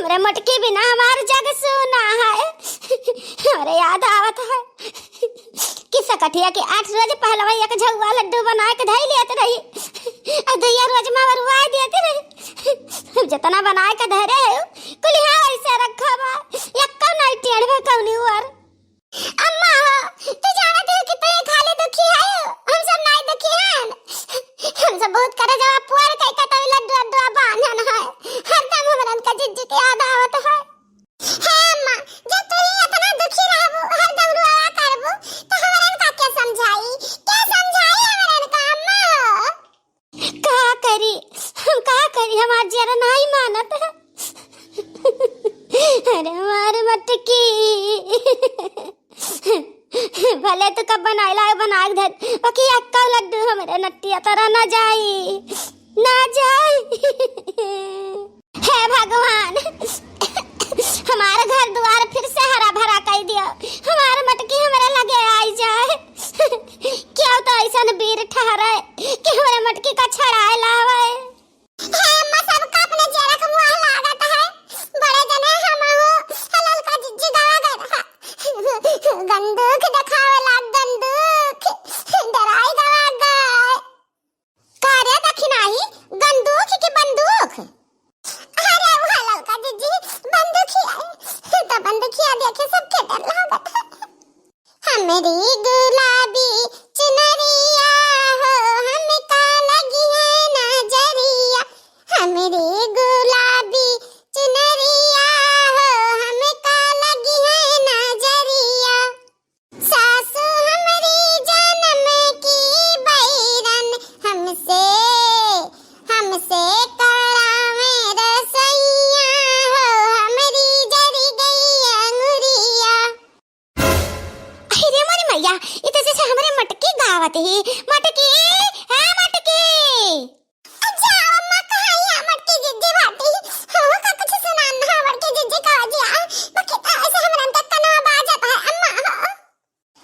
हमरे मटकी बिना हमार जग सुना है। अरे याद आवत है कि सकठिया के 8 रोज पहलवा एक झुआ लड्डू बना के धई लेत रही और 2 रोज मवरुआ देते रही। जितना बना के धरे है कुलिया ऐसे रखा बा यक्का नहीं टेढ़वे कौनी और अम्मा तू जानत है कितने खाली दुखी है, हम सब नहीं दुखी हैं। हम सब बहुत करे जवाब पुआर कई कटोरी लड्डू लड्डू बांधन है हरदम हमरन का जिज्जी के याद आवत है। हे अम्मा जब तू ही इतना दुखी रहबू हरदम रुआ करबू तो हमरन का क्या समझाई हमरन का अम्मा का करी हमार जरा नहीं मानत है। अरे हमार मटकी भले तो कब बनाइला बना के धर बाकी अक्का लड्डू हमरे नट्टिया तरह ना जाई हे भगवान हमारा घर द्वार फिर से हरा भरा कर दिया, हमारा मटकी हमारे लगे आई जाए। क्या तो ऐसा वीर ठहरे कि हमारे मटकी का छड़ाए लावे। हे अम्मा सबका अपने जरा का मुंह लागत है, बड़े जने हम हो हलाल का जिज्जी दवा गए गंदूक दिखावे लाग गंदूक डराई दवा गए करे दखिनाई गंदूक की बंदूक। अरे वो हलाल का जिज्जी बंदूक ही तो बंदूकिया देखे सबके डर लागत है। हमारी गुलाबी चुनरिया हो हमका लगी है नजरिया, हमारी गुलाबी चुनरिया हो हमका लगी है नजरिया। सासू हमारी जन्म की बैरन हमसे करावे रसैया हो हमारी जरी गई अंगुरिया। अरे मोरी मैया इते से हमरे मटकी गावत ही मटकी है मटकी। अच्छा अम्मा कहां है मटकी जिज्जी भाटी हो का कुछ सुनान ना मटकी जिज्जी का जिया बाकी ऐसे हमरन का कना बाजत है अम्मा।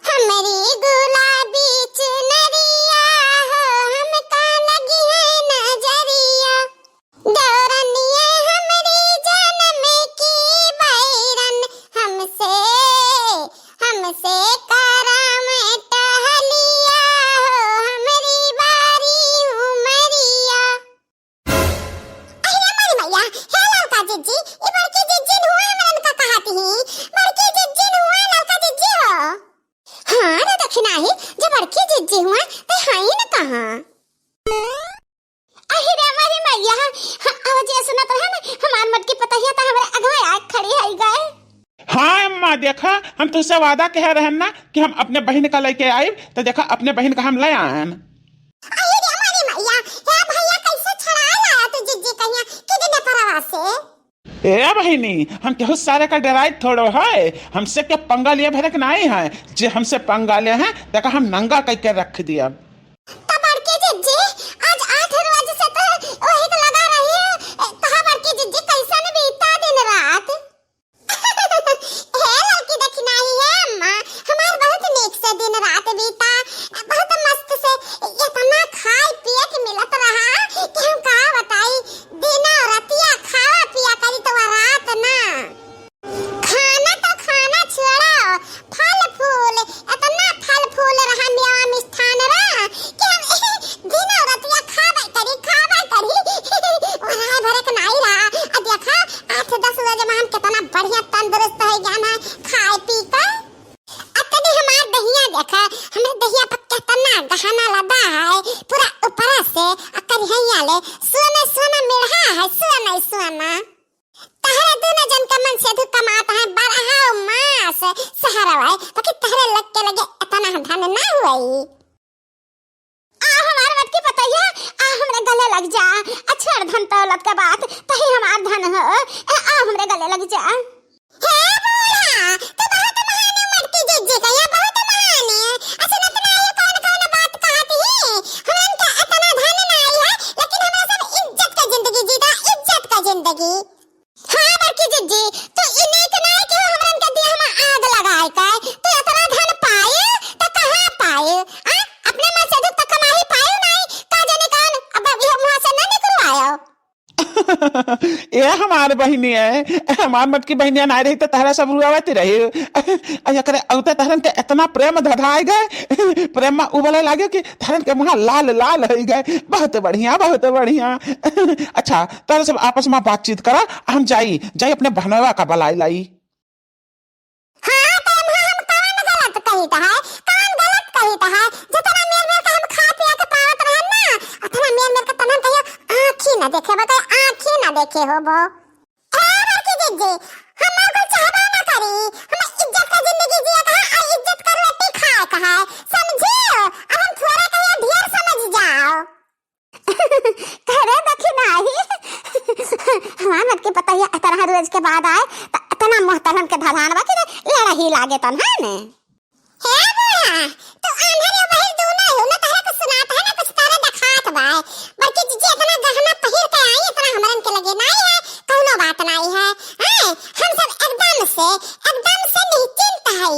हमारी गुलाबी चुनरिया हो हमका लगी है नजरिया, दौरनिए हमारी जन्म की बैरन हमसे करावे टहलिया हो हमारी बारी उमरिया। अरे मारी मैया हे लड़का जिज्जी ये बड़की जिज्जी हुआ हमरन का कहती ही बड़की जिज्जी हुआ लड़का जिज्जी हो। हाँ रे दक्षिणा ही जब बड़की जिज्जी हुआ तो हाई न कहां। अरे मारी मैया आवाज सुनत रहा ना हमार मटकी पता ही था हमरे अगवा आग खड़ी है गए। हाँ अम्मा देखा हम तुझसे वादा कह रहे हैं ना कि हम अपने बहन का लेके आए तो देखा अपने बहन का हम ले आए। अरे हमारी मैया हे भैया कैसे छड़ा लाया तू जिज्जी कहिया कितने परवा से। ए बहिनी हम केहू सारे का डराई थोड़ो है, हमसे क्या पंगा लिए भरक नहीं है, जे हमसे पंगा ले हैं देखा हम नंगा करके रख दिया। तो बड़की जिज्जी आज 8 रोज से तो वही तो लगा रही है तो बड़की जिज्जी कैसे न बीता दिन रात। हे लड़की दक्षिणा ही है अम्मा हमार बहुत नीक से दिन रात बीता, बहुत मस्त से इतना खाए पिए के मिलत रहा कि हम का बताई दिन और रातिया खावा पिया करी तो रात ना खाना तो खाना छोड़ा फल फूल इतना फल फूल रहा मेवा मिष्ठान रहा कि हम दिन और रातिया खावा करी वहां भरक नहीं रहा। अब देखा 8-10 रोज में हम कितना बढ़िया तंदुरुस्त हो गया ना खाए पी कर। अतने हमार दहिया देखा हमें दहिया पर कितना गहना लदा है पूरा ऊपर से अकर हैया ले सोना मिलहा है सोना तहरे दोनों जन का मन से धुक कमाता है 12 मास सहारा है बाकी तहरे लग के लगे इतना धन ना हुई। हमार मटकी पतैया हमरे गले लग जा अच्छा धन दौलत के बात तही हमार धन हो हमरे गले लग जा। हे बूढ़ा तू बहुत महान मटकी जिज्जी कहिया बहुत महान है। अच्छा न तुम्हारी कौन बात कहती है हमन का इतना धन नहीं है लेकिन हमरा सब इज्जत का जिंदगी जीता इज्जत का जिंदगी। हां मटकी जिज्जी तू इने के नहीं कि हमन के दिया में आग लगाए का तू इतना धन पाए तो कहां पाए अपने मन से तो कमाई पाए नहीं का जाने कौन अब अभी वहां से न निकलवायो। ये हमार हमार बहनी है, हमार मत की बहनिया ना रही तो तहरा सब रुआवती रही। अरे अवते तहरन के इतना प्रेम धधाए गए, प्रेम में उबले लागे कि तहरन के मुँह लाल लाल हो गए। बहुत बढ़िया, बहुत बढ़िया। अच्छा तहरा सब आपस में बातचीत करा, हम जाई जाई अपने बहनवा का बलाई लाई। हाँ तो हम कौन गलत कही था है, कौन गलत कही था है, जितना मेर मेर का हम खा पिया के पावत रहन ना, उतना मेर मेर का तनन कहियो आँखी ना देखे, बताए आँखी ना देखे हो वो। ए बड़की जिज्जी, हम को चाहबा ना करी, हम इज्जत का जिंदगी जिया कहा और इज्जत का रोटी खाए कहा, समझियो। अब हम थोड़ा कहियो ढेर समझ जाओ। करे दखिना ही हमार मत के पता है तरह रोज के बाद आए तना मोहतरम के धधान बा के लड़ा ही लागे तन है ने। हे बुआ तो आंधर बहिर दोनों हो ना, तारा कुछ सुनात है ना, कुछ तारा दिखात बा। बल्कि जीजे इतना गहना पहिर के आई, इतना हमरन के लगे नहीं है, कौनो बात नहीं है। हैं हम सब एकदम से निश्चिंत है,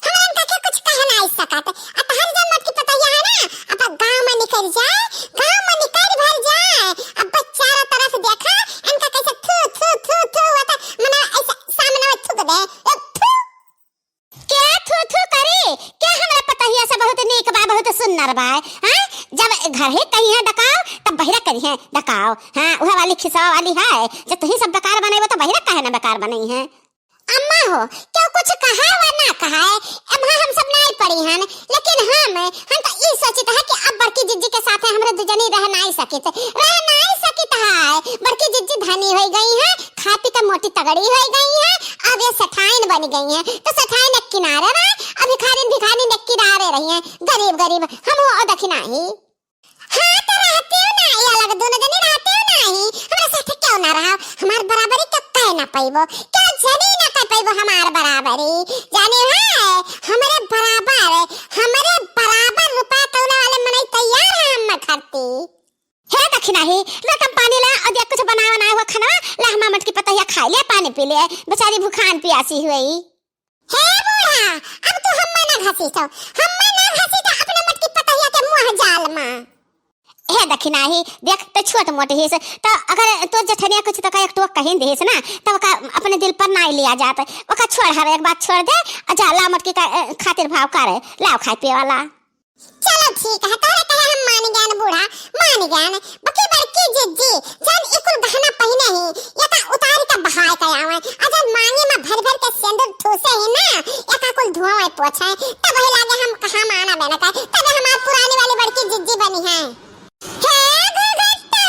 हमरन का कुछ कह नहीं सकत। अब हर जन मत की पता है ना, अब गांव में निकल जाए, गांव में निकल भर जाए, अब चारों तरफ देखा इनका कैसे थू थू थू थू होता, मने ऐसा सामने में थूक दे थू। क्या थू थू करे, क्या हमरा पता है ऐसा बहुत नीक बा, बहुत सुंदर बा। हां जब घर है कहीं है डकाओ तब बहिरा करी है डकाओ। हां वह वाली खिसा वाली है, जब तुही सब बेकार बनेबो तो बहिरा काहे ना बेकार बनई है। अम्मा हो क्यों कुछ कहा व ना कहा है, अब हम सब नहीं पड़ी हैं, लेकिन हम तो ये सोचते हैं कि अब बड़की जिज्जी के साथ हमरे दुजनी रह नहीं सकित है। बड़की जिज्जी धनी हो गई है, खा पी के मोटी तगड़ी हो गई है, अब ये सठाइन बन गई है, तो सठाइन एक किनारे रहे, अब भिखारी ने किनारे रही है, गरीब हम हो दखिना ही। हाँ तो रहते हो ना, ये अलग दोनों जने रहते हो नहीं, हमरा साथ क्यों ना रहो, हमार बराबरी तो कह ना पाइबो, क्या जनी ना कह पाइबो हमार बराबरी, जाने है हमरे बराबर रुपया तौले वाले मनई तैयार है हम खाती। हे दखिना ही ले कम पानी ले और कुछ बनावा ना हुआ खाना ला, हम मट की पता है खा ले पानी पी ले, बेचारी भूखान प्यासी हुई। हे बूढ़ा अब तू हम ना घसी तो अपने मट की पता है के मुंह जाल में। हे दखिना ही देख तो छोट मोटे हिस तो अगर तो जठनिया कुछ तो एक टोक कहीं देस ना तो ओका अपने दिल पर नहीं लिया जाता, ओका छोड़ हर एक बात छोड़ दे और जा ला मटकी का खातिर भाव करे लाओ खाए पिए वाला। चलो ठीक है, तोरे कहे हम मान गए बूढ़ा, मान गए। बाकी बड़की जिज्जी जान इकुल गहना पहने ही या का उतार के बहाए के आवे, अजन मांगे में भर भर के सिंदूर ठूसे ही ना, या का कुल धुआं में पोछे, तब ही लागे हम कहां माना बना का, तब हमार पुरानी वाली बड़की जिज्जी बनी है। हे गुगट्टा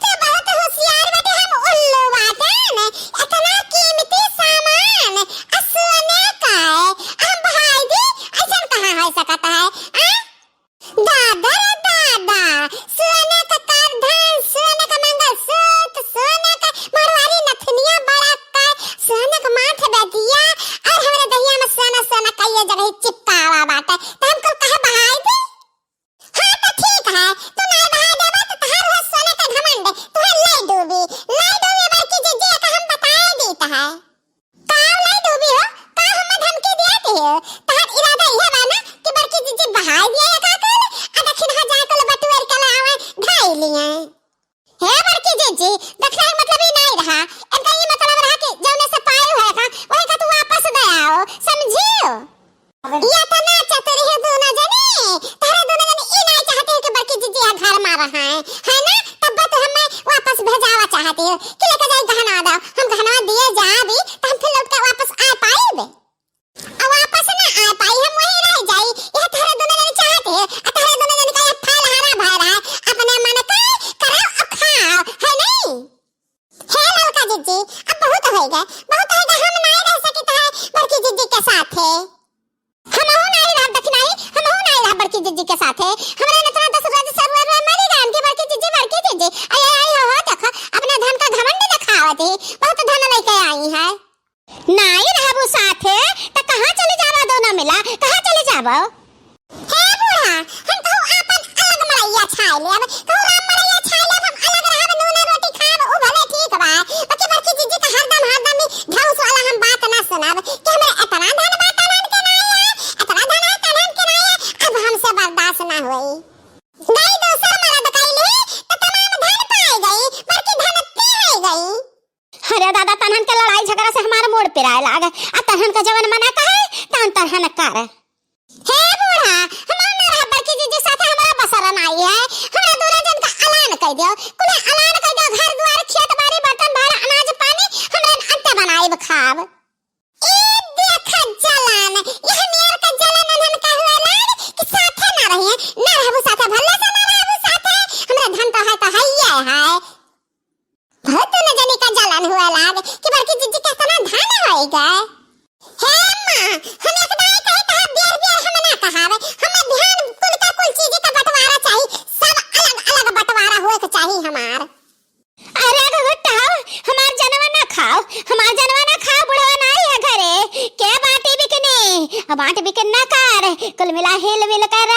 तू बहुत होशियार बेटे, हम उल्लू बाटन, इतना कीमती सामान सोने का हम बहाई दी, ऐसा कहां हो सकता है। दादा सोने का करधन, सोने का मंगलसूत्र, सोने का मरवारी नथनिया बड़ा का, सोने का माथे बेदिया और हमारे दहिया में सोना का ये जगह चिपकावा बाटा, तो हमको कहे बहाई दी। हाँ तो ठीक है, तू नहीं बहा देबा तो तहार हो सोने का घमंड तुहे लाई डूबी बड़की जिज्जी का हम बताए देता है। काव लाई डूबी हो, का हम धमकी देते हो, तहार इरादा यह बा ना कि बड़की जिज्जी बहाई दिया का कर दक्षिण हा जाए को बटुएर के लावे ढाई लिए। हे बड़की जिज्जी दक्षिण मतलब ही नहीं रहा, इनका ये मतलब रहा कि जौने से पाए हुए का वही का तू वापस गया हो, समझियो। या तो ना चतुर है दोनों जने, तारे दोनों जने ये नहीं चाहते हैं कि बड़की जिज्जी घर में रहा है ना, तब तो हमें वापस भेजावा चाहते हो कि लेकर जाए गहना दो, हम गहना दिए जा भी तो हम फिर लौट के वापस आ पाएबे, और वापस ना आ पाई हम वहीं रह जाई, यह तारे दोनों जने चाहते हैं, तारे दोनों जने का फल हरा भरा अपने मन का करो और खाओ, है नहीं। हे लड़का जिज्जी अब बहुत हो गए, हम नहीं रह सकते हैं बड़की जिज्जी के साथ है, हम हो नहीं रहा दखनाई, हम हो नहीं रहा बड़की जिज्जी के साथ है, हमरे ने तो 10 रोज सरवर में मरी राम की बड़की जिज्जी आई हो देखो अपने धन का घमंड दिखावत है, बहुत धन लेके आई है। नहीं रहबो साथ है तो कहां चले जावा, दोनों मिला कहां चले जावा। हे बूढ़ा हम तो अपन अलग मरैया छाय लेब, तो राम मरैया छाय लेब, हम अलग रहब, नून रोटी खाब, ओ भले ठीक बा, बाकी बड़की जिज्जी का हरदम भी ढौस वाला हम बात ना सुनाब कि हमरा इतना धन बात लान के ना आया, इतना धन के ना आया, अब हमसे बर्दाश्त ना होई। नहीं दोसर मर्द कैली तो तमाम धन पाई गई, बड़की धनती हो गई, अरे दादा तनहन के लड़ाई झगड़ा से हमारा मोड़ पे आए लाग आ तनहन का जवन मना कहे तन तरहन कर हे बूढ़ा हमार ना रहा बड़की जीजी साथे हमारा बसरन आई है हमरा दूल्हा जन का ऐलान कर दियो कुल ऐलान कर दियो घर द्वार खेत बाड़ी बर्तन भाड़ा अनाज पानी हमरा अंते बनाए खाब ए देख जलन यह मेर का जलन अनहन का हुआ कि साथे ना रहिए ना रहबू साथे भल्ले से ना रहबू साथे हमरा धन तो है बहुत न जाने का जलन हुआ लाग कि बड़की जीजी का तना धान होएगा हे मां हम एक बार कहे तो देर देर हम ना कहावे हम ध्यान कुल का कुल चीज का बंटवारा चाहिए सब अलग अलग बंटवारा होए के चाहिए हमार अरे गुट्टा हमार जनवा ना खाओ बुढ़वा ना है घरे के बाटी बिकने अब बाटी बिकन ना कर कुल मिला हिल मिल कर